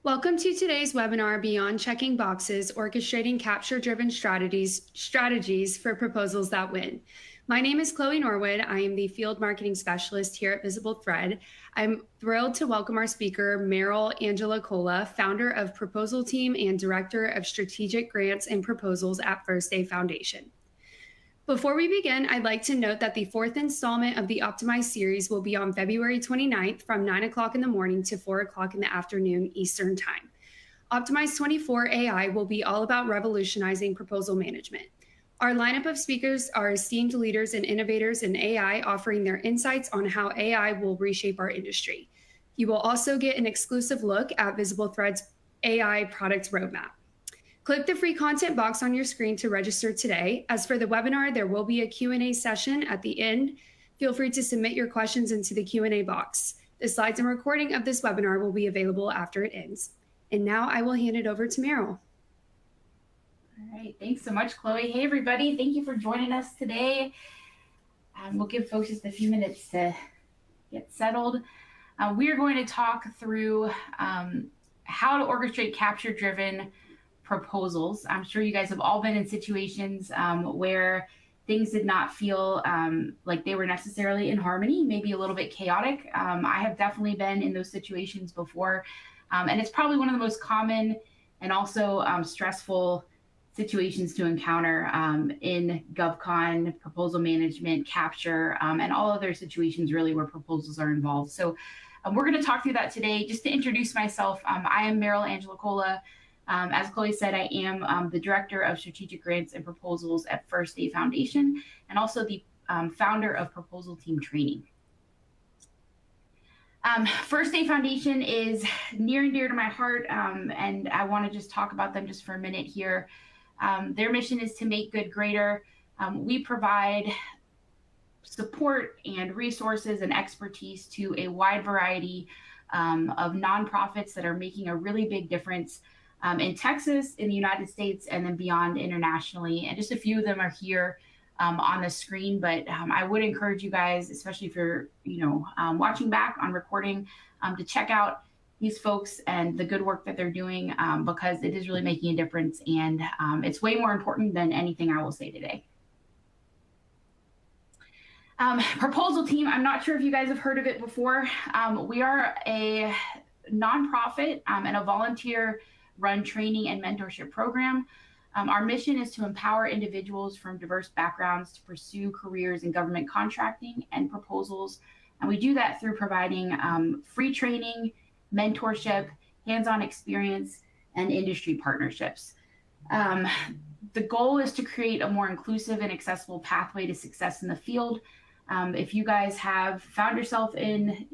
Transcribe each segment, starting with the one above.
Welcome to today's webinar, Beyond Checking Boxes, Orchestrating Capture-Driven Strategies for Proposals That Win. My name is Chloe Norwood. I am the Field Marketing Specialist here at Visible Thread. I'm thrilled to welcome our speaker, Meryl Angela Cola, founder of Proposal Team and Director of Strategic Grants and Proposals at First Day Foundation. Before we begin, I'd like to note that the fourth installment of the Optimize series will be on February 29th from 9 o'clock in the morning to 4 o'clock in the afternoon Eastern Time. Optimize 24 AI will be all about revolutionizing proposal management. Our lineup of speakers are esteemed leaders and innovators in AI, offering their insights on how AI will reshape our industry. You will also get an exclusive look at Visible Thread's AI product roadmap. Click the free content box on your screen to register today. As for the webinar, there will be a Q&A session at the end. Feel free to submit your questions into the Q&A box. The slides and recording of this webinar will be available after it ends. And now I will hand it over to Meryl. All right, thanks so much, Chloe. Hey, everybody. Thank you for joining us today. We'll give folks just a few minutes to get settled. We are going to talk through how to orchestrate capture-driven proposals. I'm sure you guys have all been in situations where things did not feel like they were necessarily in harmony, maybe a little bit chaotic. I have definitely been in those situations before, and it's probably one of the most common and also stressful situations to encounter in GovCon, proposal management, capture, and all other situations really where proposals are involved. So we're going to talk through that today. Just to introduce myself, I am Meryl Angela Cola. As Chloe said, I am the Director of Strategic Grants and Proposals at First Day Foundation, and also the founder of Proposal Team Training. First Day Foundation is near and dear to my heart, and I want to just talk about them just for a minute here. Their mission is to make good greater. We provide support and resources and expertise to a wide variety of nonprofits that are making a really big difference in Texas, in the United States, and then beyond internationally. And just a few of them are here on the screen, but I would encourage you guys, especially if you're watching back on recording, to check out these folks and the good work that they're doing because it is really making a difference, and it's way more important than anything I will say today. Proposal Team, I'm not sure if you guys have heard of it before. We are a nonprofit and a volunteer-run training and mentorship program. Our mission is to empower individuals from diverse backgrounds to pursue careers in government contracting and proposals. And we do that through providing free training, mentorship, hands-on experience, and industry partnerships. The goal is to create a more inclusive and accessible pathway to success in the field. If you guys have found yourself in,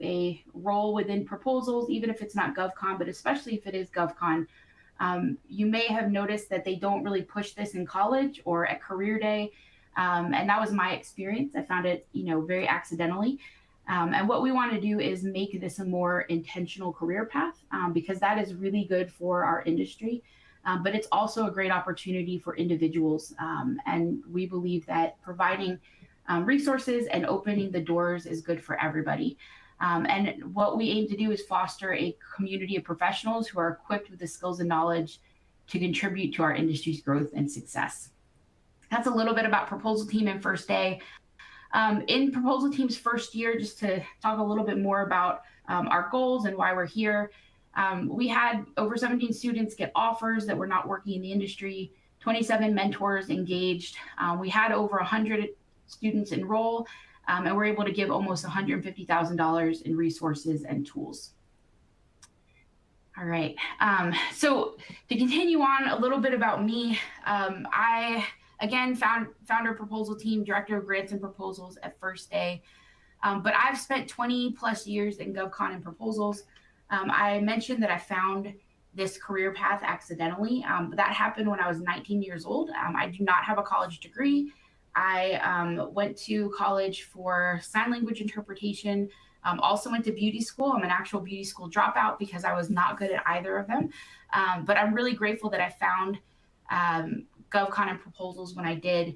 a role within proposals, even if it's not GovCon, but especially if it is GovCon, you may have noticed that they don't really push this in college or at career day. And that was my experience. I found it, very accidentally. And what we want to do is make this a more intentional career path because that is really good for our industry. But it's also a great opportunity for individuals. And we believe that providing resources and opening the doors is good for everybody. And what we aim to do is foster a community of professionals who are equipped with the skills and knowledge to contribute to our industry's growth and success. That's a little bit about Proposal Team and First Day. In Proposal Team's first year, just to talk a little bit more about our goals and why we're here, we had over 17 students get offers that were not working in the industry, 27 mentors engaged. We had over 100 students enroll, and we're able to give almost $150,000 in resources and tools. All right, so to continue on a little bit about me, I, again, founder of Proposal Team, Director of Grants and Proposals at First Day, but I've spent 20 plus years in GovCon and Proposals. I mentioned that I found this career path accidentally. That happened when I was 19 years old. I do not have a college degree. I went to college for sign language interpretation, also went to beauty school. I'm an actual beauty school dropout because I was not good at either of them. But I'm really grateful that I found GovCon and Proposals when I did.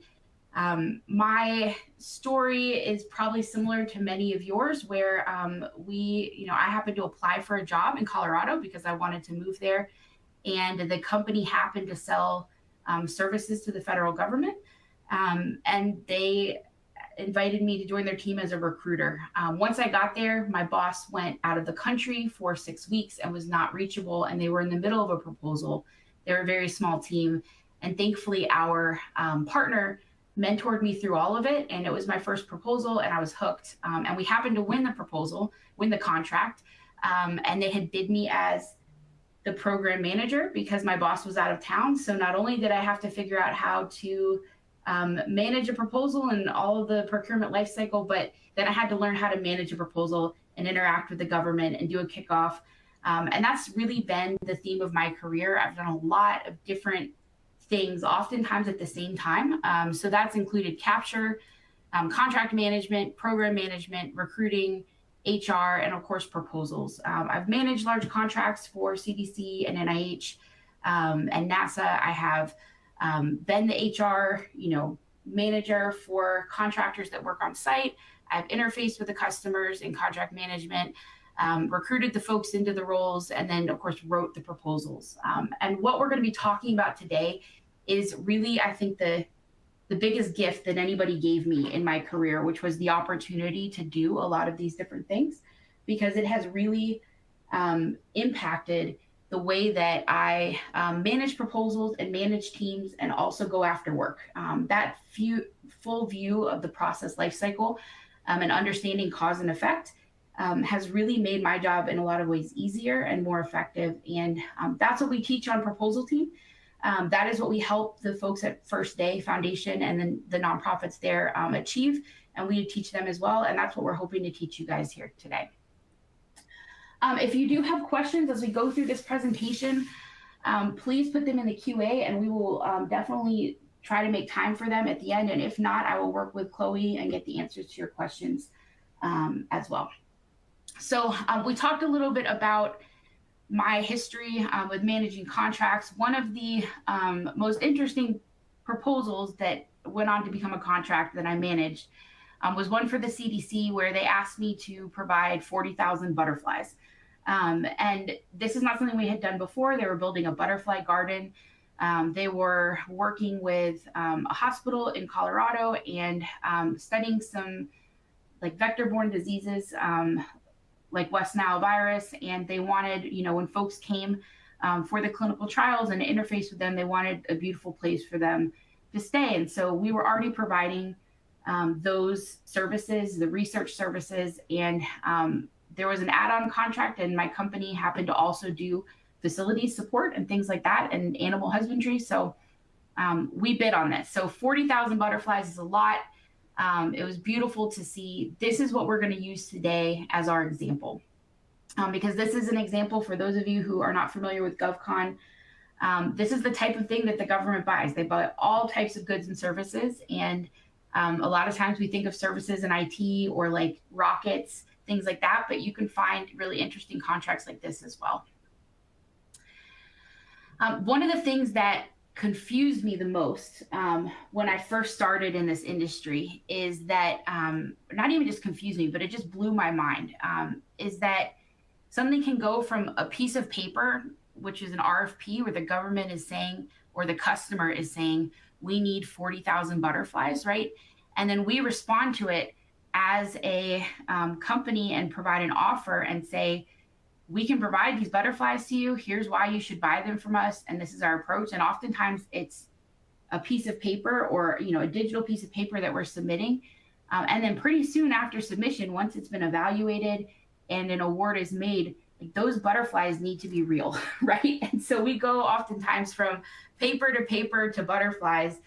My story is probably similar to many of yours, where I happened to apply for a job in Colorado because I wanted to move there, and the company happened to sell services to the federal government, and they invited me to join their team as a recruiter. Once I got there, my boss went out of the country for 6 weeks and was not reachable, and they were in the middle of a proposal. They're a very small team, and thankfully our partner mentored me through all of it, and it was my first proposal, and I was hooked. And we happened to win the contract, and they had bid me as the program manager because my boss was out of town. So not only did I have to figure out how to manage a proposal and all of the procurement lifecycle, but then I had to learn how to manage a proposal and interact with the government and do a kickoff. And that's really been the theme of my career. I've done a lot of different things, oftentimes at the same time. So that's included capture, contract management, program management, recruiting, HR, and of course, proposals. I've managed large contracts for CDC and NIH and NASA. I have been the HR, manager for contractors that work on site. I've interfaced with the customers in contract management, recruited the folks into the roles, and then of course wrote the proposals. And what we're going to be talking about today is really, I think, the biggest gift that anybody gave me in my career, which was the opportunity to do a lot of these different things, because it has really impacted the way that I manage proposals and manage teams and also go after work. That full view of the process lifecycle and understanding cause and effect has really made my job in a lot of ways easier and more effective. And that's what we teach on Proposal Team. That is what we help the folks at First Day Foundation and then the nonprofits there achieve. And we teach them as well. And that's what we're hoping to teach you guys here today. If you do have questions as we go through this presentation, please put them in the QA, and we will definitely try to make time for them at the end. And if not, I will work with Chloe and get the answers to your questions as well. So we talked a little bit about my history with managing contracts. One of the most interesting proposals that went on to become a contract that I managed was one for the CDC, where they asked me to provide 40,000 butterflies. And this is not something we had done before. They were building a butterfly garden. They were working with a hospital in Colorado and studying some vector-borne diseases like West Nile virus. And they wanted, when folks came for the clinical trials and interface with them, they wanted a beautiful place for them to stay. And so we were already providing those services, the research services, and there was an add-on contract, and my company happened to also do facility support and things like that and animal husbandry. So we bid on this. So 40,000 butterflies is a lot. It was beautiful to see. This is what we're going to use today as our example, because this is an example for those of you who are not familiar with GovCon. This is the type of thing that the government buys. They buy all types of goods and services. And a lot of times we think of services in IT or like rockets, things like that, but you can find really interesting contracts like this as well. One of the things that confused me the most when I first started in this industry is that, not even just confused me, but it just blew my mind, is that something can go from a piece of paper, which is an RFP, where the government is saying, or the customer is saying, we need 40,000 butterflies, right? And then we respond to it as a company and provide an offer and say, we can provide these butterflies to you. Here's why you should buy them from us. And this is our approach. And oftentimes it's a piece of paper or, a digital piece of paper that we're submitting. And then pretty soon after submission, once it's been evaluated and an award is made, those butterflies need to be real, right? And so we go oftentimes from paper to butterflies.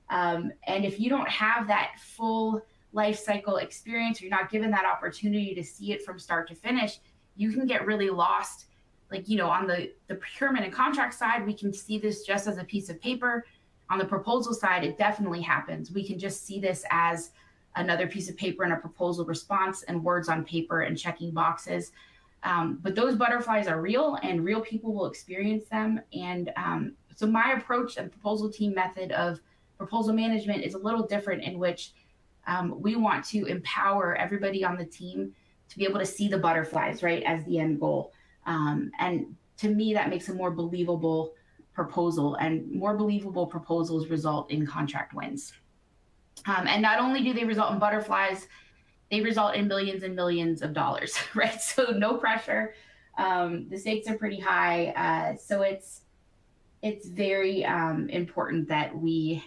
And if you don't have that full life cycle experience, or you're not given that opportunity to see it from start to finish, you can get really lost. On the procurement and contract side, we can see this just as a piece of paper. On the proposal side, it definitely happens. We can just see this as another piece of paper and a proposal response and words on paper and checking boxes. But those butterflies are real, and real people will experience them. And so my approach and proposal team method of proposal management is a little different, in which we want to empower everybody on the team to be able to see the butterflies, right, as the end goal. And to me, that makes a more believable proposal, and more believable proposals result in contract wins. And not only do they result in butterflies, they result in millions and millions of dollars, right? So no pressure. The stakes are pretty high. So it's very important that we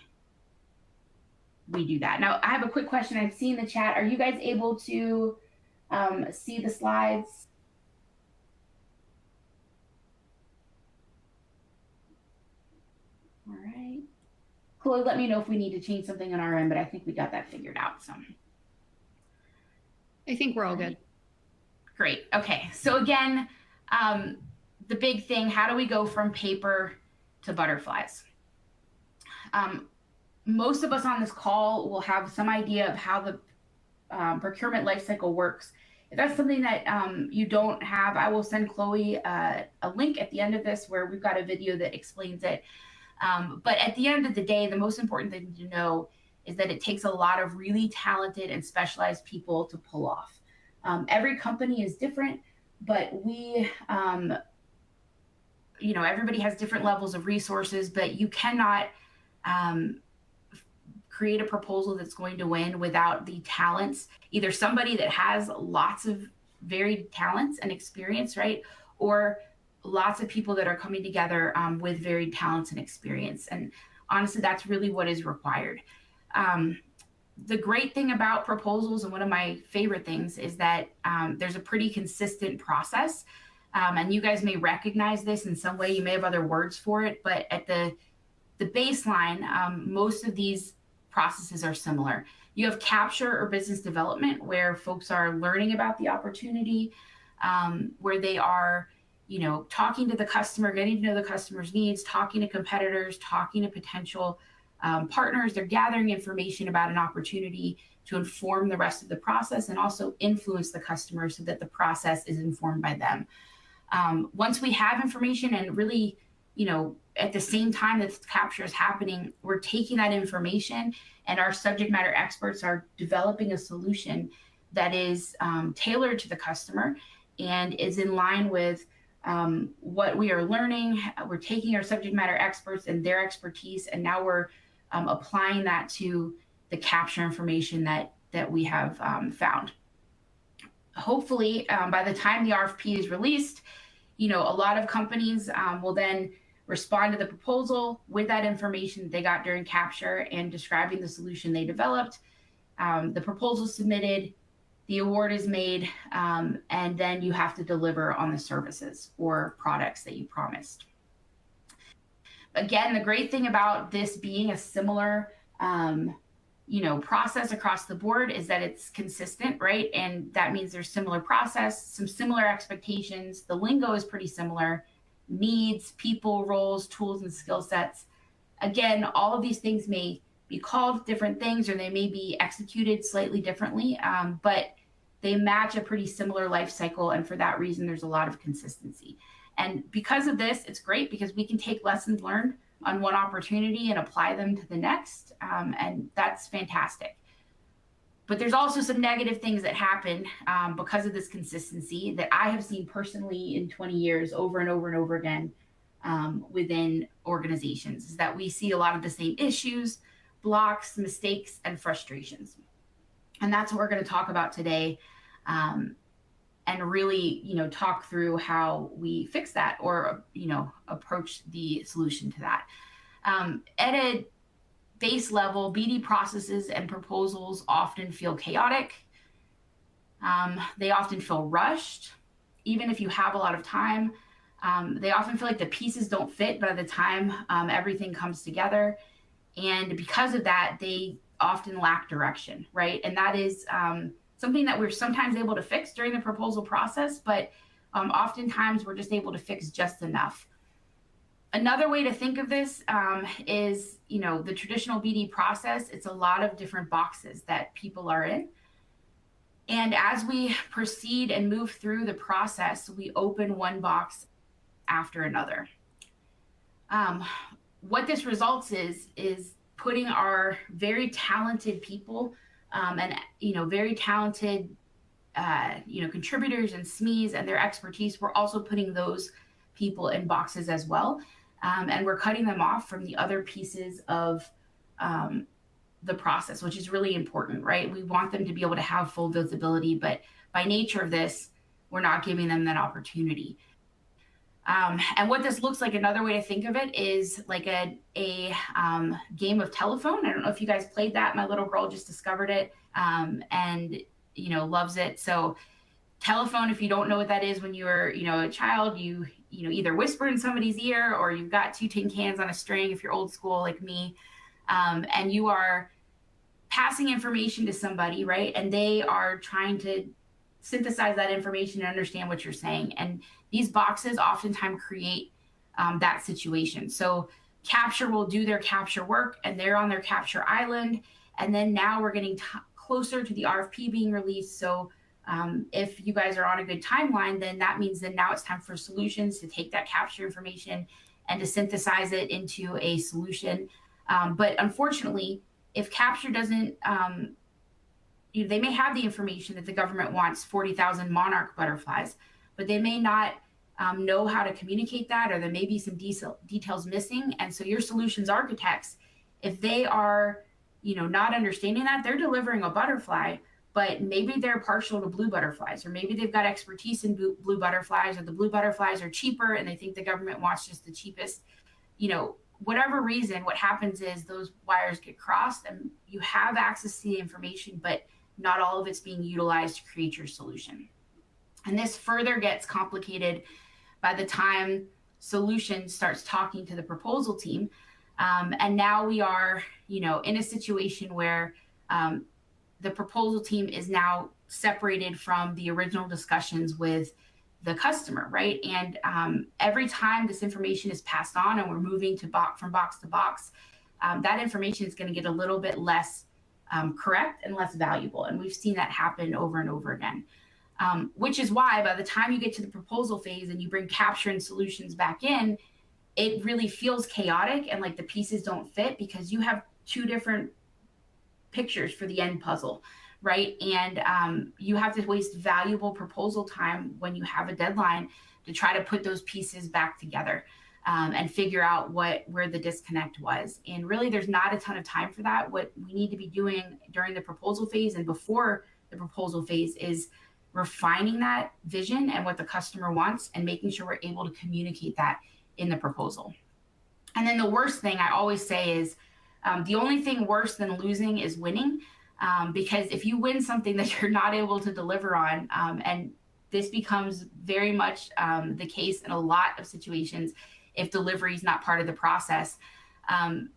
do that. Now, I have a quick question I've seen in the chat. Are you guys able to see the slides? All right. Chloe, let me know if we need to change something on our end, but I think we got that figured out. So I think we're all good. Great. Okay. So again, the big thing, how do we go from paper to butterflies? Most of us on this call will have some idea of how the procurement lifecycle works. If that's something that you don't have, I will send Chloe a link at the end of this where we've got a video that explains it. But at the end of the day, the most important thing to know is that it takes a lot of really talented and specialized people to pull off. Every company is different, but everybody has different levels of resources, but you cannot create a proposal that's going to win without the talents, either somebody that has lots of varied talents and experience, right? Or lots of people that are coming together with varied talents and experience. And honestly, that's really what is required. The great thing about proposals, and one of my favorite things, is that there's a pretty consistent process. And you guys may recognize this in some way. You may have other words for it, but at the baseline, most of these processes are similar. You have capture or business development, where folks are learning about the opportunity, where they are talking to the customer, getting to know the customer's needs, talking to competitors, talking to potential partners. They're gathering information about an opportunity to inform the rest of the process and also influence the customer so that the process is informed by them. Once we have information, and really, at the same time that capture is happening, we're taking that information, and our subject matter experts are developing a solution that is tailored to the customer and is in line with what we are learning. We're taking our subject matter experts and their expertise, and now we're applying that to the capture information that we have found. Hopefully, by the time the RFP is released, a lot of companies will then respond to the proposal with that information they got during capture and describing the solution they developed. The proposal submitted, the award is made, and then you have to deliver on the services or products that you promised. Again, the great thing about this being a similar process across the board is that it's consistent, right? And that means there's similar process, some similar expectations. The lingo is pretty similar. Needs, people, roles, tools, and skill sets. Again, all of these things may be called different things, or they may be executed slightly differently, but they match a pretty similar life cycle. And for that reason, there's a lot of consistency. And because of this, it's great because we can take lessons learned on one opportunity and apply them to the next. And that's fantastic. But there's also some negative things that happen because of this consistency that I have seen personally in 20 years over and over and over again within organizations, is that we see a lot of the same issues, blocks, mistakes, and frustrations. And that's what we're going to talk about today, and really, talk through how we fix that, or, approach the solution to that. At a base level, BD processes and proposals often feel chaotic. They often feel rushed, even if you have a lot of time. They often feel like the pieces don't fit by the time everything comes together. And because of that, they often lack direction, right? And that is something that we're sometimes able to fix during the proposal process, but oftentimes we're just able to fix just enough. Another way to think of this is, the traditional BD process. It's a lot of different boxes that people are in. And as we proceed and move through the process, we open one box after another. What this results is putting our very talented people and very talented contributors and SMEs and their expertise, we're also putting those people in boxes as well. And we're cutting them off from the other pieces of the process, which is really important, right? We want them to be able to have full visibility, but by nature of this, we're not giving them that opportunity. And what this looks like, another way to think of it is like a game of telephone. I don't know if you guys played that. My little girl just discovered it and loves it. So telephone, if you don't know what that is, when you're a child, you either whisper in somebody's ear or you've got two tin cans on a string if you're old school like me, and you are passing information to somebody, right? And they are trying to synthesize that information and understand what you're saying. And these boxes oftentimes create that situation. So capture will do their capture work and they're on their capture island. And then now we're getting closer to the RFP being released. So if you guys are on a good timeline, then that means that now it's time for solutions to take that capture information and to synthesize it into a solution. But unfortunately, if capture doesn't, they may have the information that the government wants 40,000 monarch butterflies, but they may not know how to communicate that, or there may be some details missing. And so your solutions architects, if they are, not understanding that, they're delivering a butterfly, but maybe they're partial to blue butterflies, or maybe they've got expertise in blue butterflies, or the blue butterflies are cheaper and they think the government wants just the cheapest, whatever reason. What happens is those wires get crossed and you have access to the information, but not all of it's being utilized to create your solution. And this further gets complicated by the time solution starts talking to the proposal team. And now we are, in a situation where the proposal team is now separated from the original discussions with the customer, right? And every time this information is passed on and we're moving from box to box, that information is going to get a little bit less correct and less valuable. And we've seen that happen over and over again, which is why by the time you get to the proposal phase and you bring capture and solutions back in, it really feels chaotic and like the pieces don't fit because you have two different pictures for the end puzzle, right? And you have to waste valuable proposal time when you have a deadline to try to put those pieces back together and figure out where the disconnect was. And really, there's not a ton of time for that. What we need to be doing during the proposal phase and before the proposal phase is refining that vision and what the customer wants and making sure we're able to communicate that in the proposal. And then the worst thing I always say is the only thing worse than losing is winning, because if you win something that you're not able to deliver on, and this becomes very much the case in a lot of situations, if delivery is not part of the process,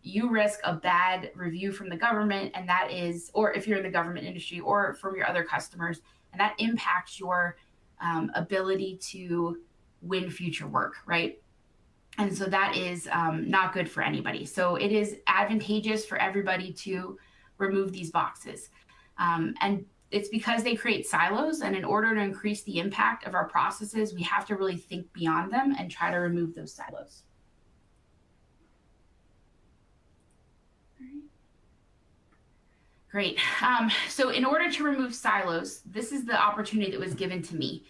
you risk a bad review from the government, and that is, or if you're in the government industry or from your other customers, and that impacts your ability to win future work, right? And so that is not good for anybody. So it is advantageous for everybody to remove these boxes. And it's because they create silos. And in order to increase the impact of our processes, we have to really think beyond them and try to remove those silos. Great. So in order to remove silos, this is the opportunity that was given to me.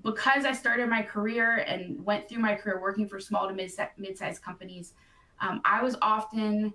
Because I started my career and went through my career working for small to mid-sized companies, I was often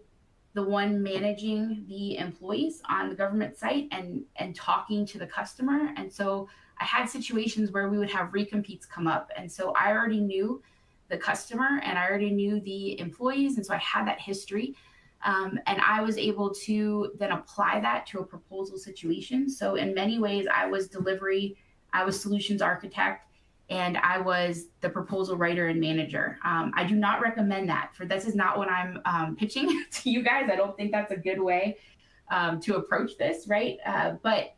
the one managing the employees on the government site and talking to the customer. And so I had situations where we would have recompetes come up. And so I already knew the customer and I already knew the employees. And so I had that history. And I was able to then apply that to a proposal situation. So in many ways, I was delivery, I was solutions architect, and I was the proposal writer and manager. I do not recommend that. This is not what I'm pitching to you guys. I don't think that's a good way to approach this, right? But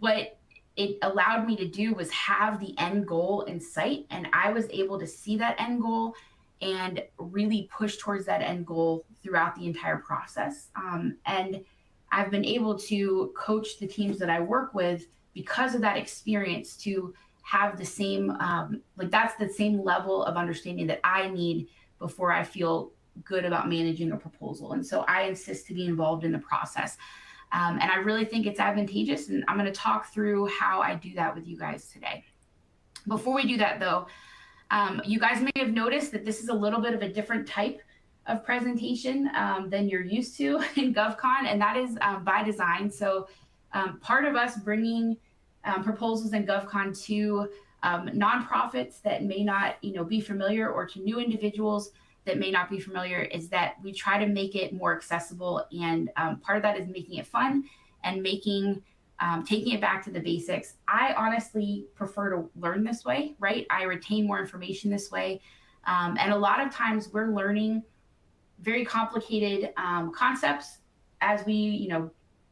what it allowed me to do was have the end goal in sight, and I was able to see that end goal and really push towards that end goal throughout the entire process. And I've been able to coach the teams that I work with because of that experience to have the same, that's the same level of understanding that I need before I feel good about managing a proposal. And so I insist to be involved in the process. And I really think it's advantageous. And I'm going to talk through how I do that with you guys today. Before we do that, though, you guys may have noticed that this is a little bit of a different type of presentation than you're used to in GovCon, and that is by design. So part of us bringing proposals in GovCon to nonprofits that may not be familiar, or to new individuals that may not be familiar, is that we try to make it more accessible. And part of that is making it fun and taking it back to the basics. I honestly prefer to learn this way, right? I retain more information this way. And a lot of times we're learning very complicated concepts as we,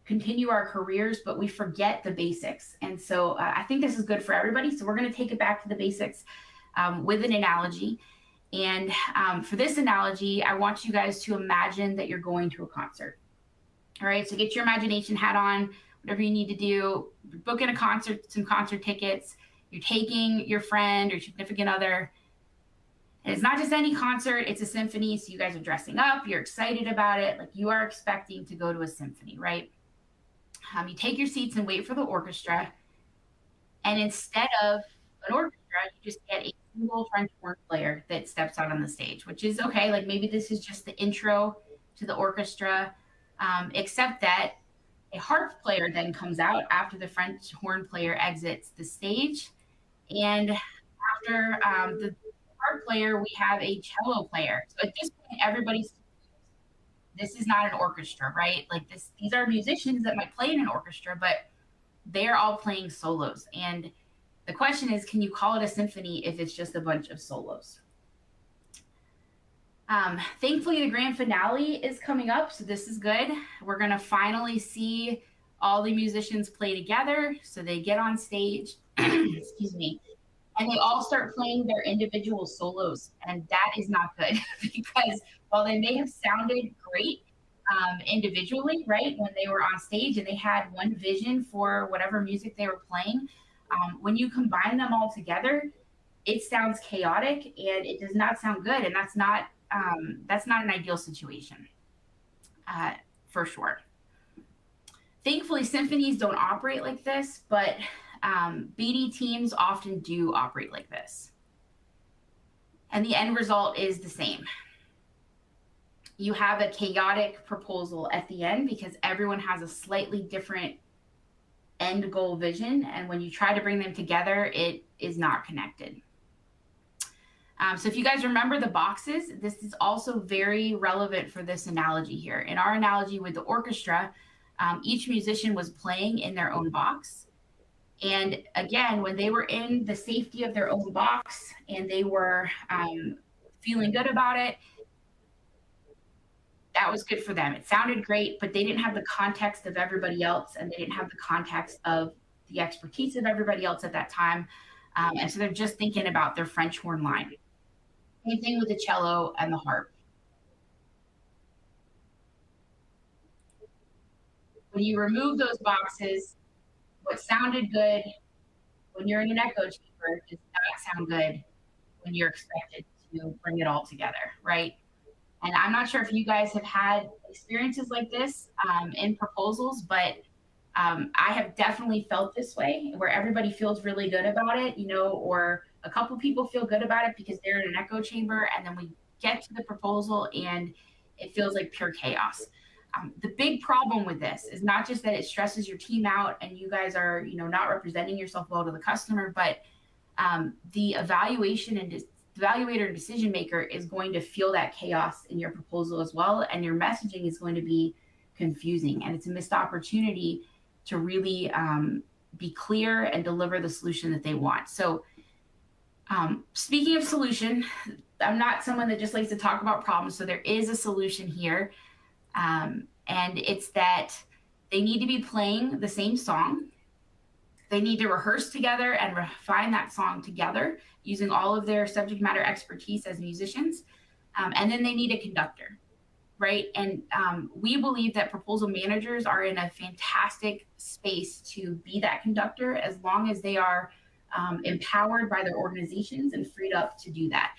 continue our careers, but we forget the basics. And so I think this is good for everybody. So we're going to take it back to the basics with an analogy. And for this analogy, I want you guys to imagine that you're going to a concert. All right, so get your imagination hat on, whatever you need to do, book in a concert, some concert tickets. You're taking your friend or significant other. And it's not just any concert, it's a symphony. So you guys are dressing up, you're excited about it. Like, you are expecting to go to a symphony, right? You take your seats and wait for the orchestra. And instead of an orchestra, you just get a single French horn player that steps out on the stage, which is okay. Like, maybe this is just the intro to the orchestra, except that a harp player then comes out after the French horn player exits the stage. And after the harp player, we have a cello player. So at this point, this is not an orchestra, right? Like, these are musicians that might play in an orchestra, but they're all playing solos. And the question is, can you call it a symphony if it's just a bunch of solos? Thankfully, the grand finale is coming up, so this is good. We're going to finally see all the musicians play together. So they get on stage, excuse me, and they all start playing their individual solos. And that is not good, because while they may have sounded great individually, right, when they were on stage and they had one vision for whatever music they were playing, when you combine them all together, it sounds chaotic and it does not sound good. And that's not an ideal situation, for sure. Thankfully, symphonies don't operate like this, but BD teams often do operate like this. And the end result is the same. You have a chaotic proposal at the end because everyone has a slightly different end goal vision. And when you try to bring them together, it is not connected. So if you guys remember the boxes, this is also very relevant for this analogy here. In our analogy with the orchestra, each musician was playing in their own box. And again, when they were in the safety of their own box and they were feeling good about it, that was good for them. It sounded great, but they didn't have the context of everybody else, and they didn't have the context of the expertise of everybody else at that time. And so they're just thinking about their French horn line. Same thing with the cello and the harp. When you remove those boxes, what sounded good when you're in an echo chamber does not sound good when you're expected to bring it all together, right? And I'm not sure if you guys have had experiences like this in proposals, but I have definitely felt this way, where everybody feels really good about it, or a couple people feel good about it because they're in an echo chamber, and then we get to the proposal and it feels like pure chaos. The big problem with this is not just that it stresses your team out and you guys are, not representing yourself well to the customer, but the evaluator and decision maker is going to feel that chaos in your proposal as well, and your messaging is going to be confusing, and it's a missed opportunity to really be clear and deliver the solution that they want. So speaking of solution, I'm not someone that just likes to talk about problems, so there is a solution here, and it's that they need to be playing the same song. They need to rehearse together and refine that song together using all of their subject matter expertise as musicians. And then they need a conductor, right? And we believe that proposal managers are in a fantastic space to be that conductor, as long as they are empowered by their organizations and freed up to do that.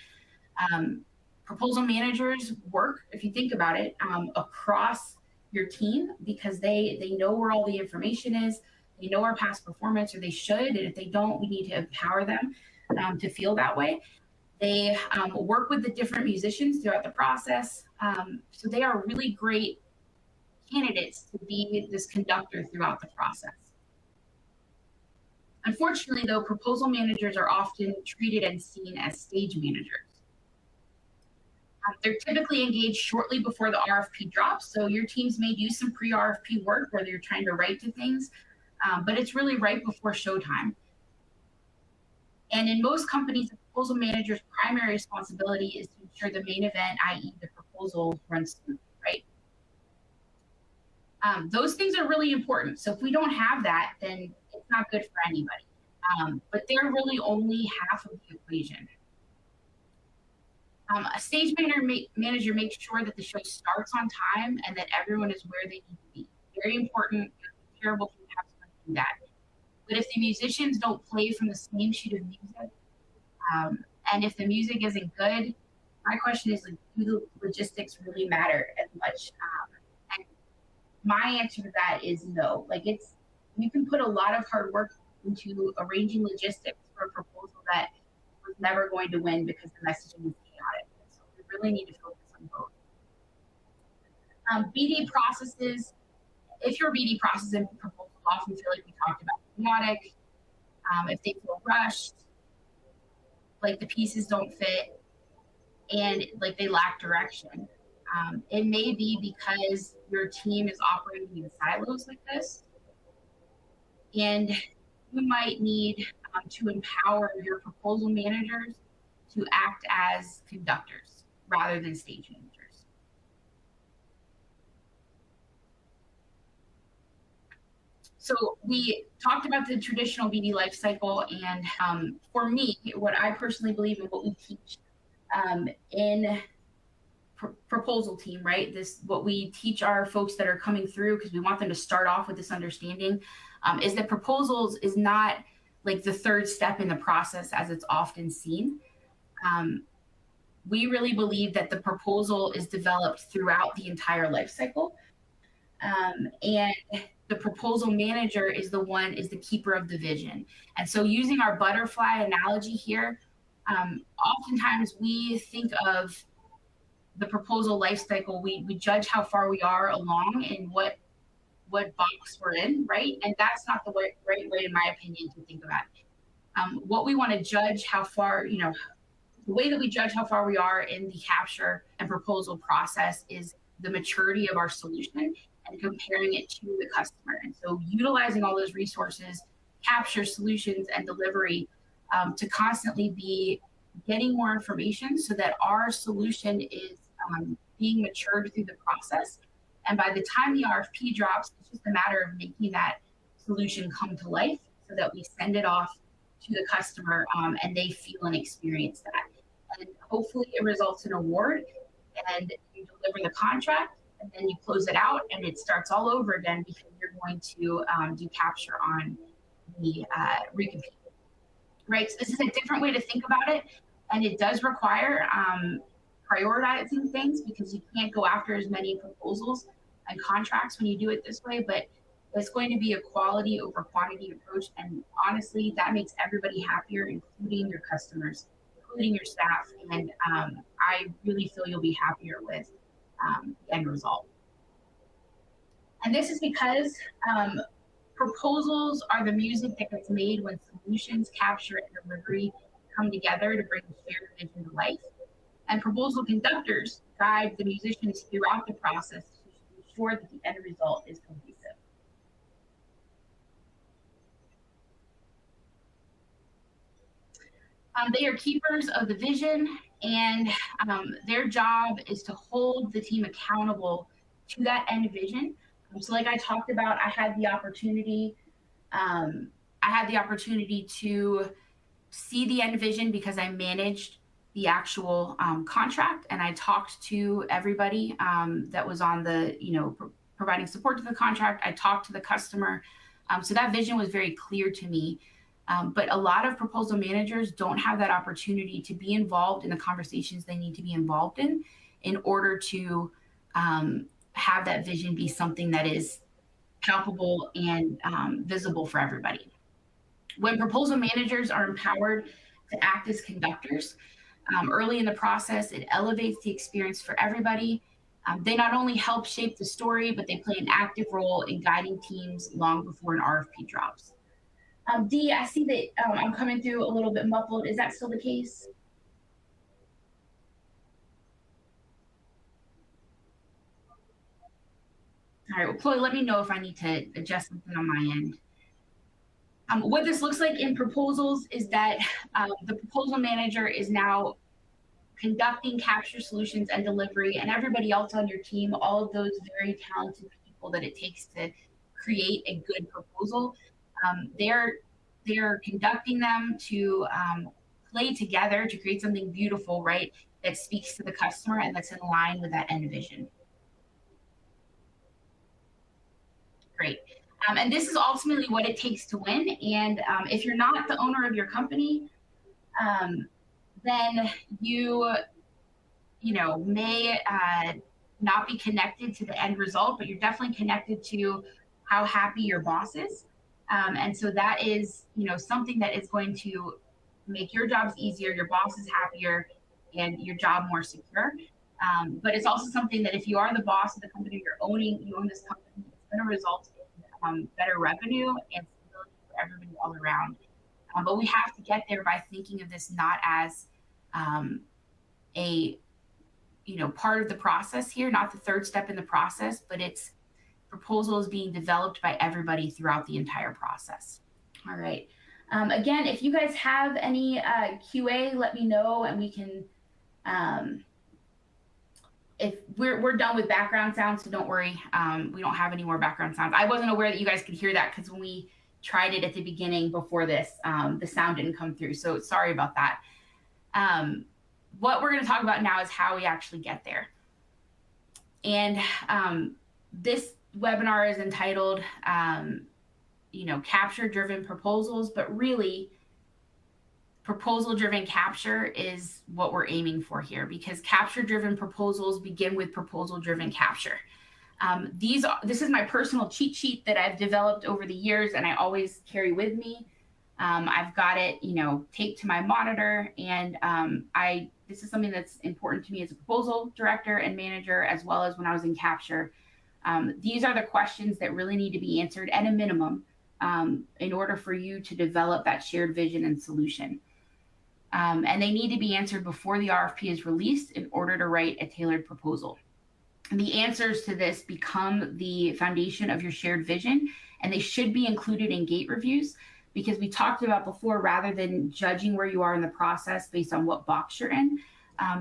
Proposal managers work, if you think about it, across your team because they know where all the information is. They know our past performance, or they should. And if they don't, we need to empower them to feel that way. They work with the different musicians throughout the process. So they are really great candidates to be this conductor throughout the process. Unfortunately, though, proposal managers are often treated and seen as stage managers. They're typically engaged shortly before the RFP drops. So your teams may do some pre-RFP work where they're trying to write to things, but it's really right before showtime. And in most companies, the proposal manager's primary responsibility is to ensure the main event, i.e. the proposal, runs smoothly, right? Those things are really important. So if we don't have that, then it's not good for anybody. But they're really only half of the equation. A stage manager makes sure that the show starts on time and that everyone is where they need to be. Very important. It would be terrible if you have someone do that. But if the musicians don't play from the same sheet of music, and if the music isn't good, my question is, like, do the logistics really matter as much? And my answer to that is no. Like, you can put a lot of hard work into arranging logistics for a proposal that was never going to win because the messaging is chaotic. So we really need to focus on both. BD processes, if your BD process and proposals often feel like we talked about chaotic, if they feel rushed, like the pieces don't fit, and like they lack direction. It may be because your team is operating in silos like this, and you might need to empower your proposal managers to act as conductors rather than stage managers. So we talked about the traditional BD life cycle, and for me, what I personally believe and what we teach in proposal team, right? What we teach our folks that are coming through, because we want them to start off with this understanding, is that proposals is not like the third step in the process as it's often seen. We really believe that the proposal is developed throughout the entire life cycle. And the proposal manager is the keeper of the vision. And so using our butterfly analogy here, oftentimes we think of the proposal life cycle, we judge how far we are along and what box we're in, right? And that's not the right way, in my opinion, to think about it. What we want to judge how far, the way that we judge how far we are in the capture and proposal process is the maturity of our solution and comparing it to the customer. And so utilizing all those resources, capture, solutions, and delivery to constantly be getting more information so that our solution is being matured through the process. And by the time the RFP drops, it's just a matter of making that solution come to life so that we send it off to the customer and they feel and experience that. And hopefully it results in an award and you deliver the contract and then you close it out and it starts all over again because you're going to do capture on the recompete. Right, so this is a different way to think about it, and it does require prioritizing things because you can't go after as many proposals and contracts when you do it this way, but it's going to be a quality over quantity approach, and honestly, that makes everybody happier, including your customers, including your staff, and I really feel you'll be happier with the end result. And this is because proposals are the music that gets made when solutions, capture, and delivery come together to bring the shared vision to life. And proposal conductors guide the musicians throughout the process to ensure that the end result is cohesive. They are keepers of the vision, and their job is to hold the team accountable to that end vision. So like I talked about, I had the opportunity to see the end vision because I managed the actual contract, and I talked to everybody that was on the, providing support to the contract. I talked to the customer. So that vision was very clear to me. But a lot of proposal managers don't have that opportunity to be involved in the conversations they need to be involved in order to have that vision be something that is palpable and visible for everybody. When proposal managers are empowered to act as conductors early in the process, it elevates the experience for everybody. They not only help shape the story, but they play an active role in guiding teams long before an RFP drops. Dee, I see that I'm coming through a little bit muffled. Is that still the case? All right, well, Chloe, let me know if I need to adjust something on my end. What this looks like in proposals is that the proposal manager is now conducting capture solutions and delivery, and everybody else on your team, all of those very talented people that it takes to create a good proposal, they're conducting them to play together to create something beautiful, right, that speaks to the customer and that's in line with that end vision. Great. And this is ultimately what it takes to win. And if you're not the owner of your company, then you may not be connected to the end result, but you're definitely connected to how happy your boss is. And so that is, something that is going to make your jobs easier, your boss is happier, and your job more secure. But it's also something that if you are the boss of the company you own this company, it's going to result in better revenue and stability for everybody all around. But we have to get there by thinking of this not as a part of the process here, not the third step in the process, but it's proposals being developed by everybody throughout the entire process. All right. Again, if you guys have any QA, let me know, and we can. If we're done with background sounds, so don't worry. We don't have any more background sounds. I wasn't aware that you guys could hear that because when we tried it at the beginning before this, the sound didn't come through. So sorry about that. What we're going to talk about now is how we actually get there. And this webinar is entitled, Capture-Driven Proposals, but really, proposal-driven capture is what we're aiming for here, because capture-driven proposals begin with proposal-driven capture. This is my personal cheat sheet that I've developed over the years, and I always carry with me. I've got it, taped to my monitor, and this is something that's important to me as a proposal director and manager, as well as when I was in capture. These are the questions that really need to be answered at a minimum in order for you to develop that shared vision and solution. And they need to be answered before the RFP is released in order to write a tailored proposal. And the answers to this become the foundation of your shared vision, and they should be included in gate reviews, because we talked about before, rather than judging where you are in the process based on what box you're in,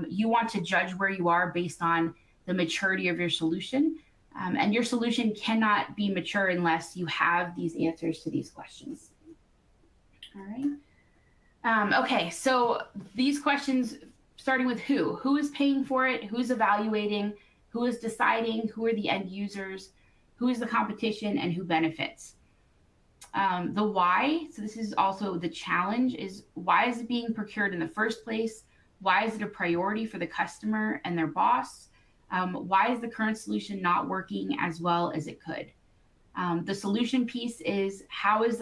you want to judge where you are based on the maturity of your solution. And your solution cannot be mature unless you have these answers to these questions. All right. Okay, so these questions, starting with who? Who is paying for it? Who's evaluating? Who is deciding? Who are the end users? Who is the competition, and who benefits? The why, so this is also the challenge, is why is it being procured in the first place? Why is it a priority for the customer and their boss? Why is the current solution not working as well as it could? The solution piece is how is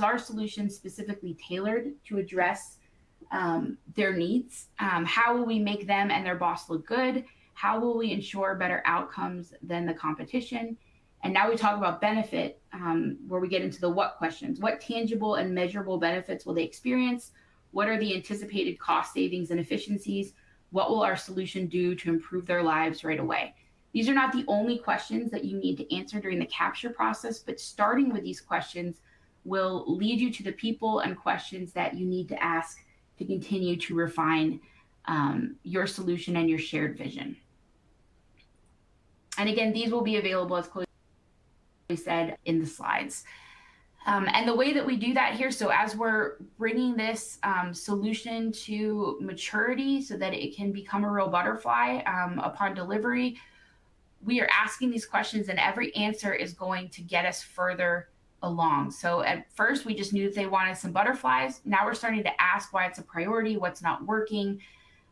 our solution specifically tailored to address their needs? How will we make them and their boss look good? How will we ensure better outcomes than the competition? And now we talk about benefit, where we get into the what questions. What tangible and measurable benefits will they experience? What are the anticipated cost savings and efficiencies? What will our solution do to improve their lives right away? These are not the only questions that you need to answer during the capture process, but starting with these questions will lead you to the people and questions that you need to ask to continue to refine your solution and your shared vision. And again, these will be available, as Chloe said, in the slides. And the way that we do that here, so as we're bringing this solution to maturity so that it can become a real butterfly upon delivery, we are asking these questions, and every answer is going to get us further along. So at first we just knew that they wanted some butterflies. Now we're starting to ask why it's a priority, what's not working.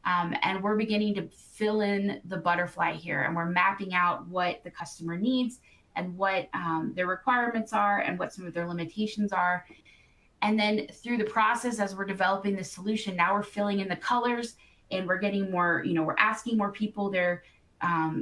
And we're beginning to fill in the butterfly here, and we're mapping out what the customer needs and what their requirements are and what some of their limitations are. And then through the process, as we're developing the solution, now we're filling in the colors, and we're getting more, we're asking more people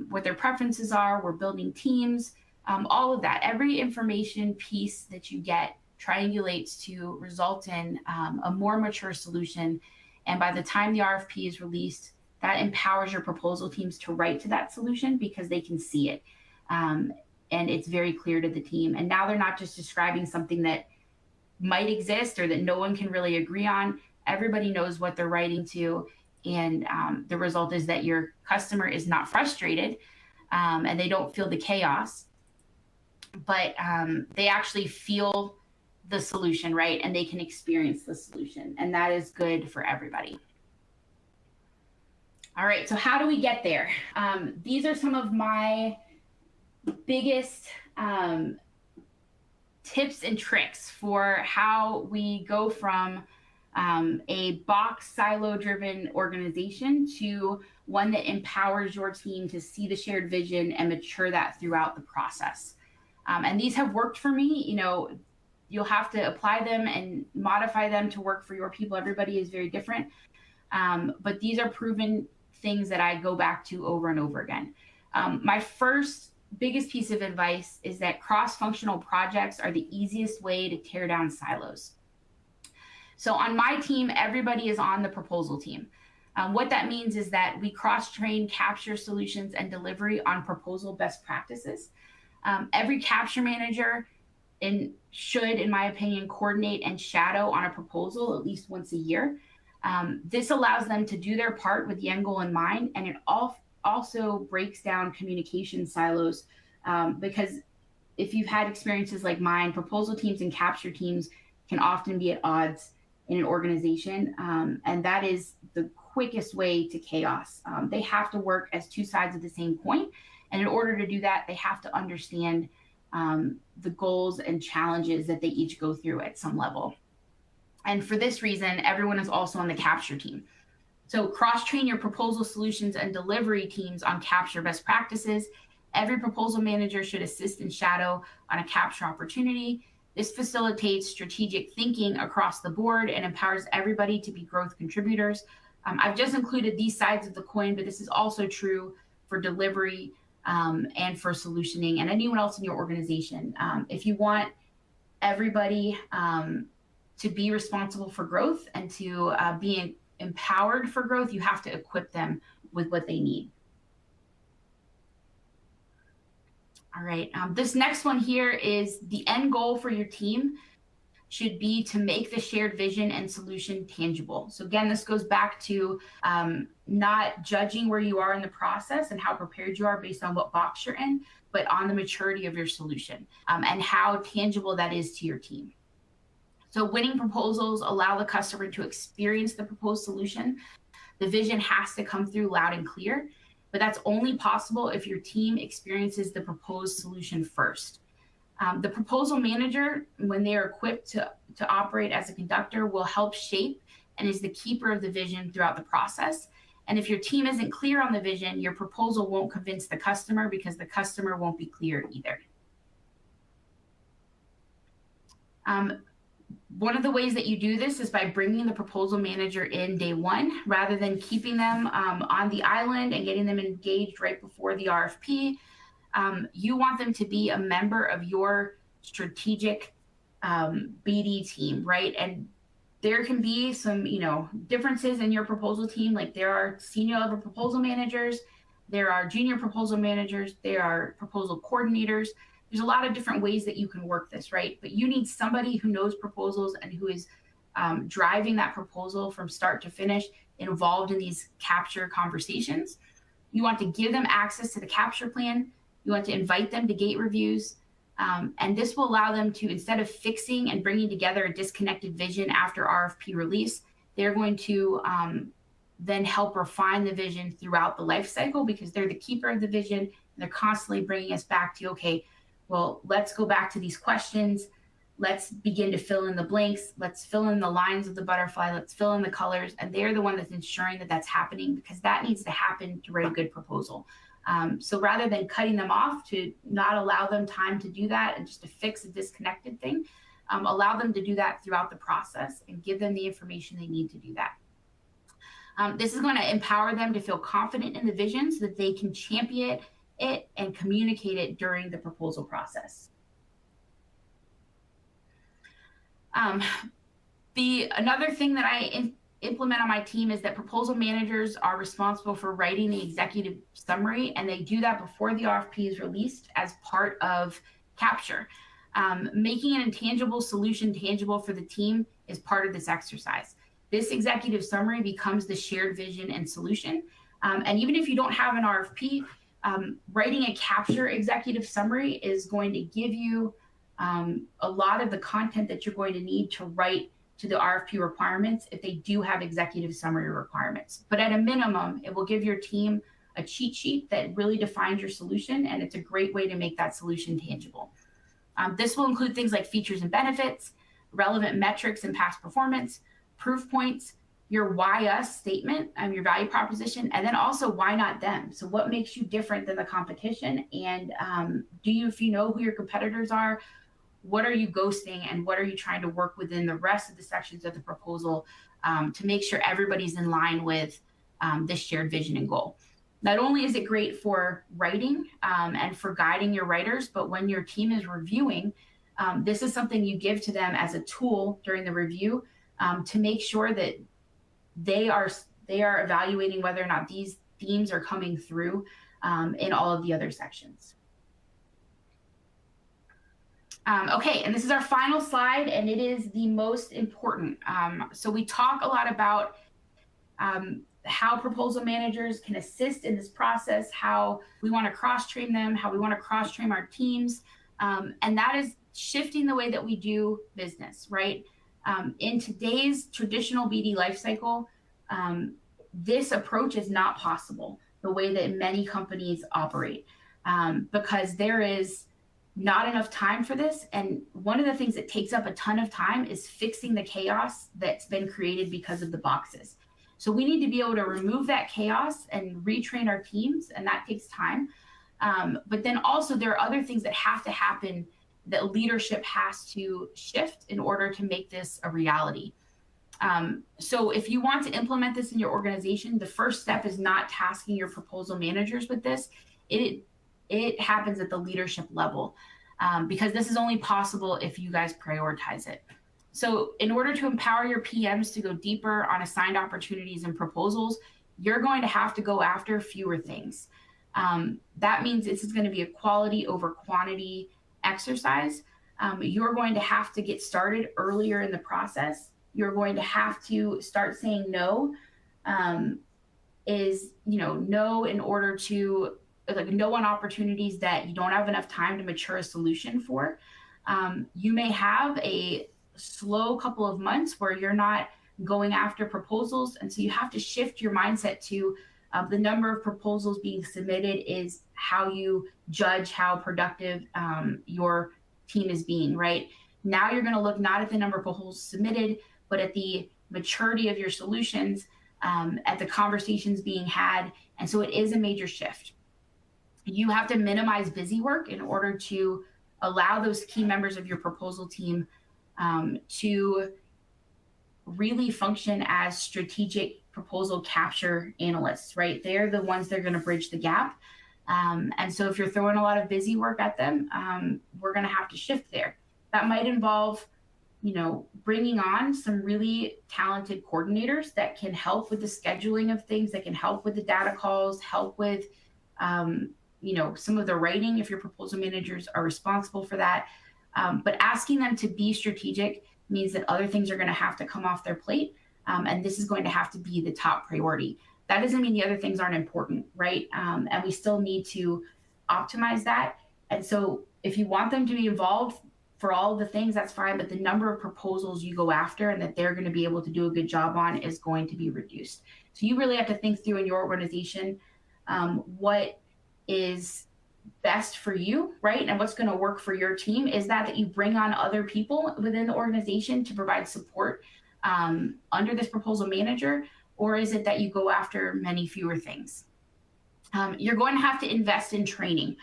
what their preferences are. We're building teams, all of that. Every information piece that you get triangulates to result in a more mature solution. And by the time the RFP is released, that empowers your proposal teams to write to that solution because they can see it. And it's very clear to the team. And now they're not just describing something that might exist or that no one can really agree on. Everybody knows what they're writing to. And the result is that your customer is not frustrated and they don't feel the chaos, but they actually feel the solution, right? And they can experience the solution. And that is good for everybody. All right, so how do we get there? These are some of my biggest tips and tricks for how we go from a box silo-driven organization to one that empowers your team to see the shared vision and mature that throughout the process. And these have worked for me. You'll have to apply them and modify them to work for your people. Everybody is very different. But these are proven things that I go back to over and over again. My first biggest piece of advice is that cross-functional projects are the easiest way to tear down silos. So on my team, everybody is on the proposal team. What that means is that we cross-train capture solutions and delivery on proposal best practices. Every capture manager should, in my opinion, coordinate and shadow on a proposal at least once a year. This allows them to do their part with the end goal in mind, and it also breaks down communication silos because if you've had experiences like mine, proposal teams and capture teams can often be at odds in an organization, and that is the quickest way to chaos. They have to work as two sides of the same coin, and in order to do that, they have to understand the goals and challenges that they each go through at some level. And for this reason, everyone is also on the capture team. So cross-train your proposal solutions and delivery teams on capture best practices. Every proposal manager should assist and shadow on a capture opportunity. This facilitates strategic thinking across the board and empowers everybody to be growth contributors. I've just included these sides of the coin, but this is also true for delivery and for solutioning and anyone else in your organization. If you want everybody to be responsible for growth and to be empowered for growth, you have to equip them with what they need. All right, this next one here is the end goal for your team should be to make the shared vision and solution tangible. So again, this goes back to not judging where you are in the process and how prepared you are based on what box you're in, but on the maturity of your solution and how tangible that is to your team. So winning proposals allow the customer to experience the proposed solution. The vision has to come through loud and clear, but that's only possible if your team experiences the proposed solution first. The proposal manager, when they are equipped to operate as a conductor, will help shape and is the keeper of the vision throughout the process. And if your team isn't clear on the vision, your proposal won't convince the customer because the customer won't be clear either. One of the ways that you do this is by bringing the proposal manager in day one, rather than keeping them on the island and getting them engaged right before the RFP. You want them to be a member of your strategic BD team, right? And there can be some, differences in your proposal team. Like there are senior level proposal managers, there are junior proposal managers, there are proposal coordinators. There's a lot of different ways that you can work this, right? But you need somebody who knows proposals and who is driving that proposal from start to finish, involved in these capture conversations. You want to give them access to the capture plan. You want to invite them to gate reviews. And this will allow them to, instead of fixing and bringing together a disconnected vision after RFP release, they're going to then help refine the vision throughout the life cycle because they're the keeper of the vision. And they're constantly bringing us back to, okay, well, let's go back to these questions. let's begin to fill in the blanks. Let's fill in the lines of the butterfly. Let's fill in the colors. And they're the one that's ensuring that that's happening, because that needs to happen to write a good proposal. So rather than cutting them off, to not allow them time to do that and just to fix a disconnected thing, allow them to do that throughout the process and give them the information they need to do that. This is going to empower them to feel confident in the vision so that they can champion it and communicate it during the proposal process. Another thing that I implement on my team is that proposal managers are responsible for writing the executive summary, and they do that before the RFP is released as part of capture. Making an intangible solution tangible for the team is part of this exercise. This executive summary becomes the shared vision and solution. And even if you don't have an RFP, writing a capture executive summary is going to give you a lot of the content that you're going to need to write to the RFP requirements if they do have executive summary requirements. But at a minimum, it will give your team a cheat sheet that really defines your solution, and it's a great way to make that solution tangible. This will include things like features and benefits, relevant metrics and past performance, proof points, your why us statement, your value proposition, and then also why not them. So what makes you different than the competition? And if you know who your competitors are, what are you ghosting, and what are you trying to work within the rest of the sections of the proposal to make sure everybody's in line with this shared vision and goal. Not only is it great for writing and for guiding your writers, but when your team is reviewing, this is something you give to them as a tool during the review to make sure that they are evaluating whether or not these themes are coming through in all of the other sections. Okay, and this is our final slide, and it is the most important. So we talk a lot about how proposal managers can assist in this process, how we want to cross-train them, how we want to cross-train our teams, and that is shifting the way that we do business, right? In today's traditional BD lifecycle, this approach is not possible the way that many companies operate because there is not enough time for this. And one of the things that takes up a ton of time is fixing the chaos that's been created because of the boxes. So we need to be able to remove that chaos and retrain our teams, and that takes time. But then also there are other things that have to happen that leadership has to shift in order to make this a reality. So if you want to implement this in your organization, the first step is not tasking your proposal managers with this. It happens at the leadership level because this is only possible if you guys prioritize it. So in order to empower your PMs to go deeper on assigned opportunities and proposals, you're going to have to go after fewer things. That means this is going to be a quality over quantity exercise. You're going to have to get started earlier in the process. You're going to have to start saying no, no in order to no on opportunities that you don't have enough time to mature a solution for. You may have a slow couple of months where you're not going after proposals. And so you have to shift your mindset to the number of proposals being submitted is how you judge how productive your team is being, right? Now you're going to look not at the number of proposals submitted, but at the maturity of your solutions, at the conversations being had. And so it is a major shift. You have to minimize busy work in order to allow those key members of your proposal team to really function as strategic proposal capture analysts, right? They're the ones that are going to bridge the gap. And so if you're throwing a lot of busy work at them, we're going to have to shift there. That might involve, bringing on some really talented coordinators that can help with the scheduling of things, that can help with the data calls, help with, some of the writing if your proposal managers are responsible for that. But asking them to be strategic means that other things are going to have to come off their plate. And this is going to have to be the top priority. That doesn't mean the other things aren't important, right? And we still need to optimize that. And so if you want them to be involved for all of the things, that's fine. But the number of proposals you go after and that they're going to be able to do a good job on is going to be reduced. So you really have to think through in your organization what is best for you, right? And what's going to work for your team. Is that you bring on other people within the organization to provide support under this proposal manager, or is it that you go after many fewer things? You're going to have to invest in training.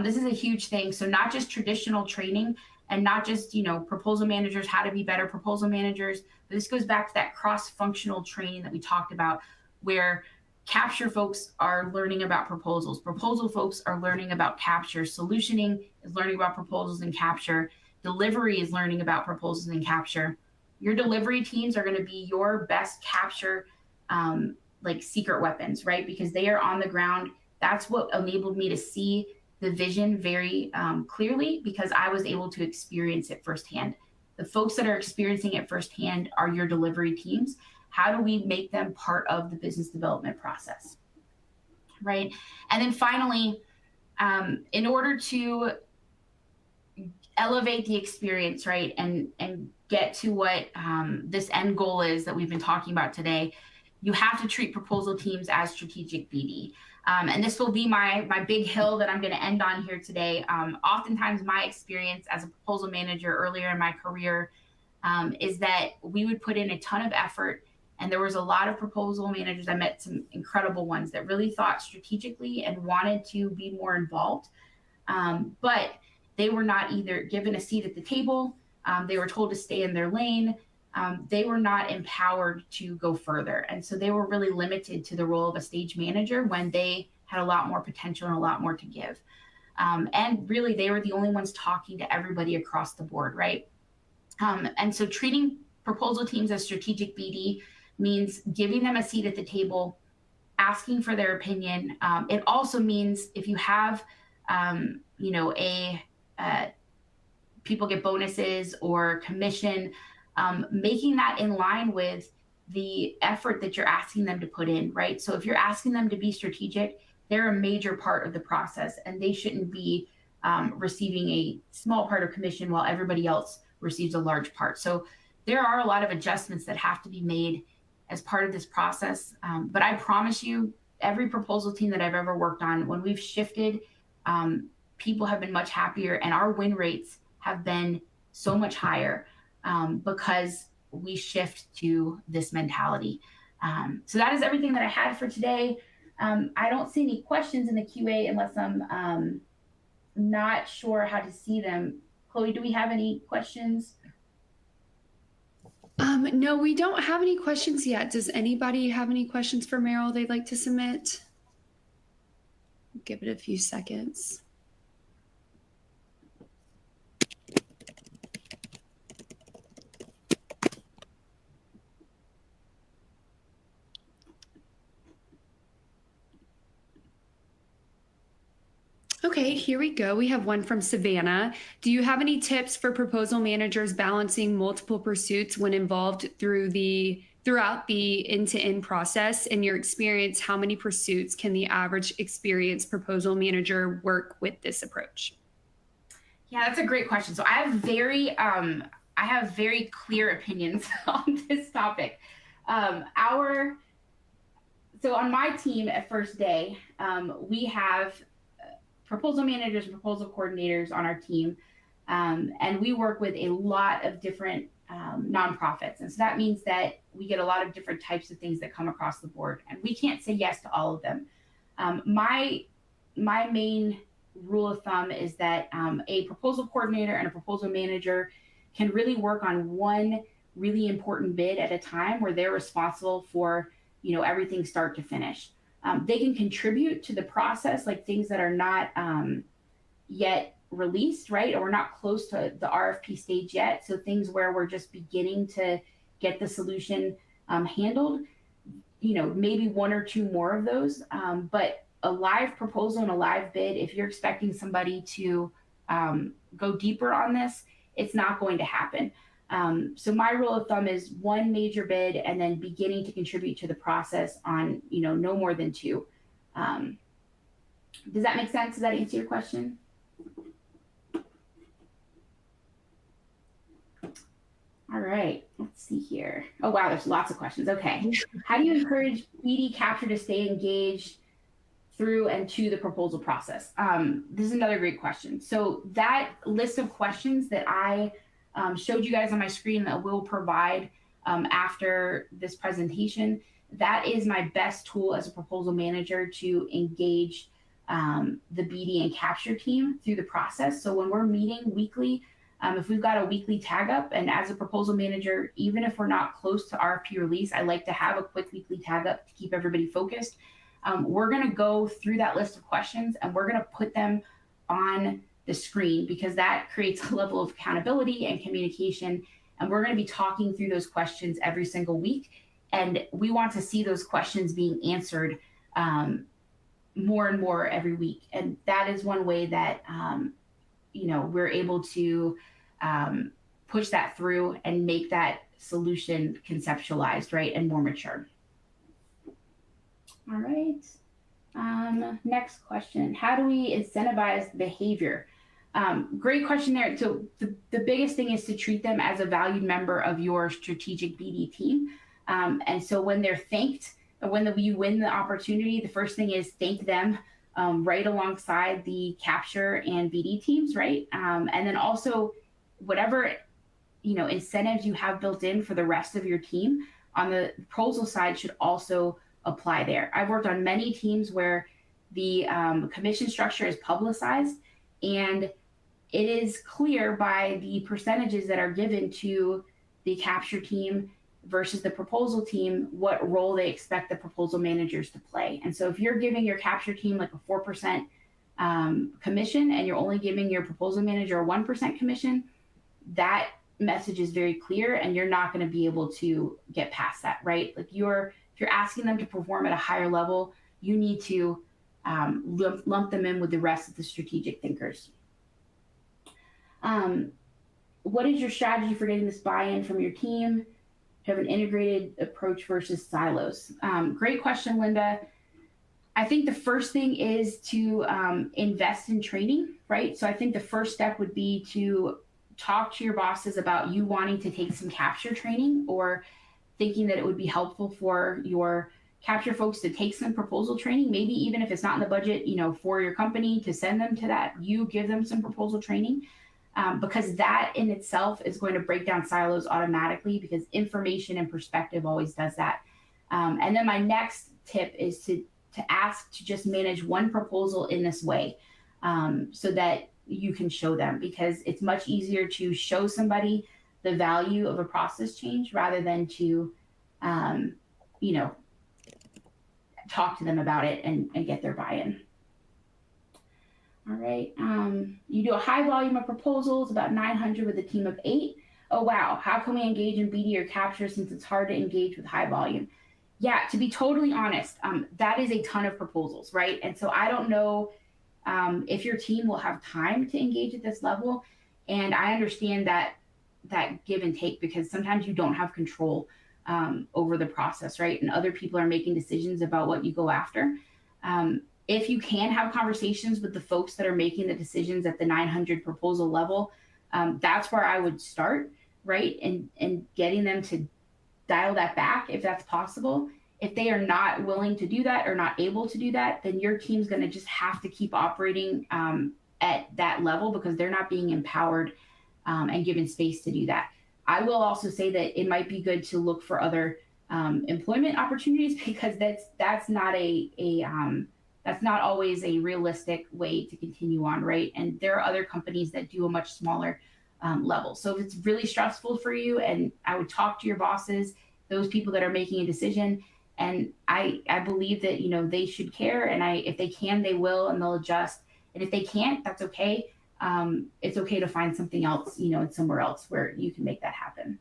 This is a huge thing. So not just traditional training and not just, proposal managers, how to be better proposal managers, but this goes back to that cross-functional training that we talked about, where capture folks are learning about proposals. Proposal folks are learning about capture. Solutioning is learning about proposals and capture. Delivery is learning about proposals and capture. Your delivery teams are going to be your best capture, like secret weapons, right? Because they are on the ground. That's what enabled me to see the vision very clearly, because I was able to experience it firsthand. The folks that are experiencing it firsthand are your delivery teams. How do we make them part of the business development process, right? And then finally, in order to elevate the experience, right, and get to what this end goal is that we've been talking about today, you have to treat proposal teams as strategic BD. And this will be my big hill that I'm going to end on here today. Oftentimes, my experience as a proposal manager earlier in my career is that we would put in a ton of effort, and there was a lot of proposal managers. I met some incredible ones that really thought strategically and wanted to be more involved, but they were not either given a seat at the table. They were told to stay in their lane. They were not empowered to go further. And so they were really limited to the role of a stage manager when they had a lot more potential and a lot more to give. And really, they were the only ones talking to everybody across the board, right? And so treating proposal teams as strategic BD means giving them a seat at the table, asking for their opinion. It also means if you have, people get bonuses or commission, making that in line with the effort that you're asking them to put in, right? So if you're asking them to be strategic, they're a major part of the process, and they shouldn't be receiving a small part of commission while everybody else receives a large part. So there are a lot of adjustments that have to be made as part of this process. But I promise you, every proposal team that I've ever worked on, when we've shifted, people have been much happier, and our win rates have been so much higher because we shift to this mentality. So that is everything that I had for today. I don't see any questions in the QA unless I'm not sure how to see them. Chloe, do we have any questions? No, we don't have any questions yet. Does anybody have any questions for Meryl they'd like to submit? Give it a few seconds. Okay, here we go. We have one from Savannah. Do you have any tips for proposal managers balancing multiple pursuits when involved throughout the end-to-end process? In your experience, how many pursuits can the average experienced proposal manager work with this approach? Yeah, that's a great question. So I have very clear opinions on this topic. So on my team at First Day, we have proposal managers and proposal coordinators on our team. And we work with a lot of different nonprofits. And so that means that we get a lot of different types of things that come across the board, and we can't say yes to all of them. My main rule of thumb is that a proposal coordinator and a proposal manager can really work on one really important bid at a time, where they're responsible for, everything start to finish. They can contribute to the process, like things that are not yet released, right? Or we're not close to the RFP stage yet. So things where we're just beginning to get the solution handled, maybe one or two more of those. But a live proposal and a live bid, if you're expecting somebody to go deeper on this, it's not going to happen. So my rule of thumb is one major bid and then beginning to contribute to the process on, no more than two. Does that make sense? Does that answer your question? All right, let's see here. Oh, wow, there's lots of questions. Okay. How do you encourage BD capture to stay engaged through and to the proposal process? This is another great question. So that list of questions that I showed you guys on my screen that we'll provide after this presentation, that is my best tool as a proposal manager to engage the BD and capture team through the process. So when we're meeting weekly, if we've got a weekly tag up, and as a proposal manager, even if we're not close to RFP release, I like to have a quick weekly tag up to keep everybody focused. We're going to go through that list of questions and we're going to put them on the screen because that creates a level of accountability and communication. And we're going to be talking through those questions every single week. And we want to see those questions being answered more and more every week. And that is one way that, we're able to push that through and make that solution conceptualized, right, and more mature. All right. Next question. How do we incentivize behavior? Great question there. So the biggest thing is to treat them as a valued member of your strategic BD team. And so when they're thanked, when you win the opportunity, the first thing is thank them right alongside the capture and BD teams, right? And then also whatever incentives you have built in for the rest of your team on the proposal side should also apply there. I've worked on many teams where the commission structure is publicized and it is clear by the percentages that are given to the capture team versus the proposal team what role they expect the proposal managers to play. And so if you're giving your capture team like a 4% commission and you're only giving your proposal manager a 1% commission, that message is very clear and you're not going to be able to get past that, right? Like if you're asking them to perform at a higher level, you need to lump them in with the rest of the strategic thinkers. What is your strategy for getting this buy-in from your team? To have an integrated approach versus silos? Great question, Linda. I think the first thing is to invest in training, right? So I think the first step would be to talk to your bosses about you wanting to take some capture training or thinking that it would be helpful for your capture folks to take some proposal training, maybe even if it's not in the budget, for your company to send them to that, you give them some proposal training. Because that in itself is going to break down silos automatically because information and perspective always does that. And then my next tip is to ask to just manage one proposal in this way so that you can show them, because it's much easier to show somebody the value of a process change rather than to, talk to them about it and get their buy-in. All right. You do a high volume of proposals, about 900 with a team of 8. Oh, wow. How can we engage in BD or capture since it's hard to engage with high volume? Yeah, to be totally honest, that is a ton of proposals, right? And so I don't know if your team will have time to engage at this level. And I understand that give and take because sometimes you don't have control over the process, right? And other people are making decisions about what you go after. If you can have conversations with the folks that are making the decisions at the 900 proposal level, that's where I would start, right? And getting them to dial that back if that's possible. If they are not willing to do that or not able to do that, then your team's going to just have to keep operating at that level because they're not being empowered and given space to do that. I will also say that it might be good to look for other employment opportunities because that's not that's not always a realistic way to continue on, right? And there are other companies that do a much smaller level. So if it's really stressful for you, and I would talk to your bosses, those people that are making a decision, and I believe that they should care, and if they can, they will, and they'll adjust. And if they can't, that's okay. It's okay to find something else, and somewhere else where you can make that happen.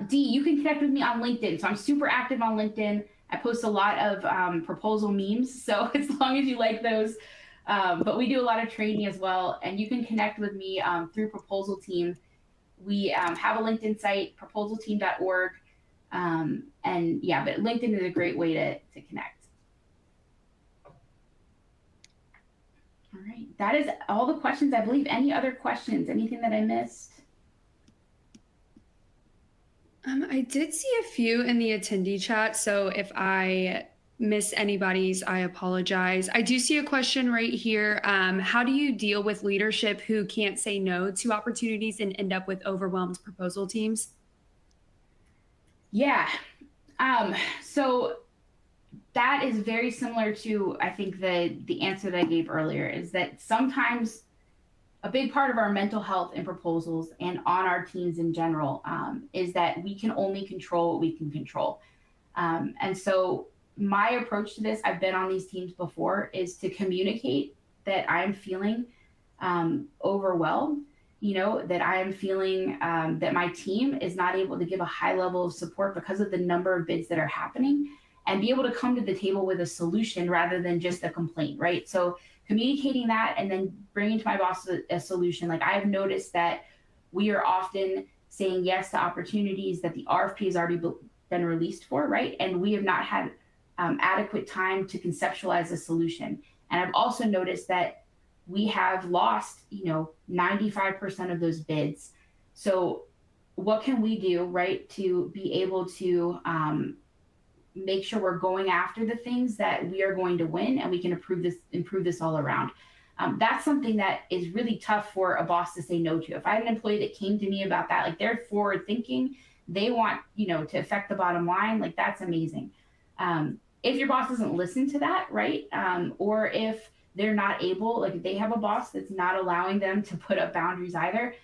D, you can connect with me on LinkedIn. So I'm super active on LinkedIn. I post a lot of proposal memes, so as long as you like those. But we do a lot of training as well, and you can connect with me through Proposal Team. We have a LinkedIn site, proposalteam.org. And yeah, but LinkedIn is a great way to connect. All right, that is all the questions, I believe. Any other questions? Anything that I missed? I did see a few in the attendee chat. So if I miss anybody's, I apologize. I do see a question right here. How do you deal with leadership who can't say no to opportunities and end up with overwhelmed proposal teams? Yeah. So that is very similar to, I think, the answer that I gave earlier, is that sometimes a big part of our mental health in proposals and on our teams in general, is that we can only control what we can control. And so my approach to this, I've been on these teams before, is to communicate that I'm feeling overwhelmed, that I am feeling that my team is not able to give a high level of support because of the number of bids that are happening, and be able to come to the table with a solution rather than just a complaint, right? So communicating that and then bringing to my boss a solution. Like, I've noticed that we are often saying yes to opportunities that the RFP has already been released for, right? And we have not had adequate time to conceptualize a solution. And I've also noticed that we have lost, 95% of those bids. So what can we do, right, to be able to make sure we're going after the things that we are going to win, and we can improve this all around. That's something that is really tough for a boss to say no to. If I had an employee that came to me about that, like, they're forward thinking, they want, to affect the bottom line, like, that's amazing. If your boss doesn't listen to that, right? Or if they're not able, like, if they have a boss that's not allowing them to put up boundaries either,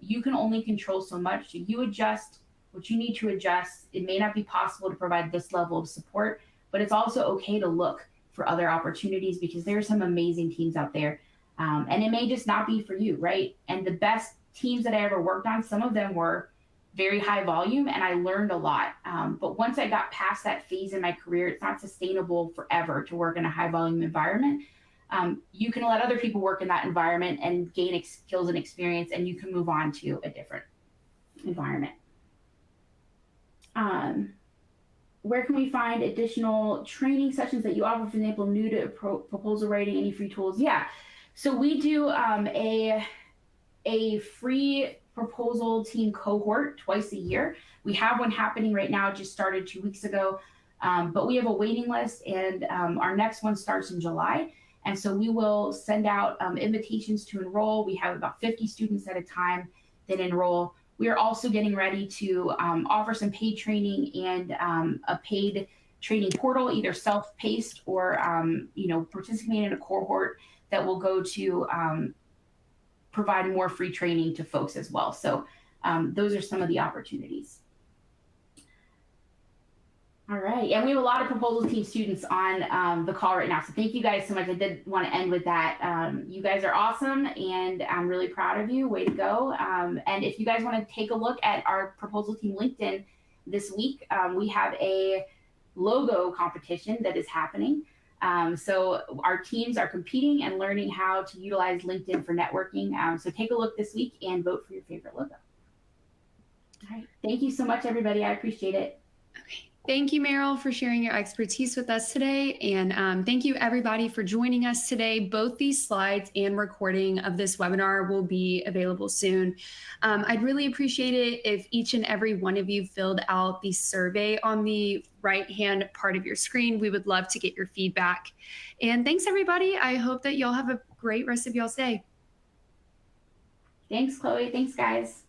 you can only control so much. So you adjust what you need to adjust. It may not be possible to provide this level of support, but it's also okay to look for other opportunities, because there are some amazing teams out there. And it may just not be for you, right? And the best teams that I ever worked on, some of them were very high volume, and I learned a lot. But once I got past that phase in my career, it's not sustainable forever to work in a high volume environment. You can let other people work in that environment and gain skills and experience, and you can move on to a different environment. Where can we find additional training sessions that you offer, for example, new to proposal writing, any free tools? Yeah. So we do a free proposal team cohort twice a year. We have one happening right now. It just started 2 weeks ago. But we have a waiting list, and our next one starts in July. And so we will send out invitations to enroll. We have about 50 students at a time that enroll. We are also getting ready to offer some paid training and a paid training portal, either self-paced or participating in a cohort that will go to provide more free training to folks as well. So those are some of the opportunities. All right, and we have a lot of proposal team students on the call right now. So thank you guys so much. I did want to end with that. You guys are awesome, and I'm really proud of you. Way to go. And if you guys want to take a look at our proposal team LinkedIn this week, we have a logo competition that is happening. So our teams are competing and learning how to utilize LinkedIn for networking. So take a look this week and vote for your favorite logo. All right, thank you so much, everybody. I appreciate it. Okay. Thank you, Meryl, for sharing your expertise with us today. And thank you, everybody, for joining us today. Both these slides and recording of this webinar will be available soon. I'd really appreciate it if each and every one of you filled out the survey on the right-hand part of your screen. We would love to get your feedback. And thanks, everybody. I hope that y'all's have a great rest of y'all's day. Thanks, Chloe. Thanks, guys.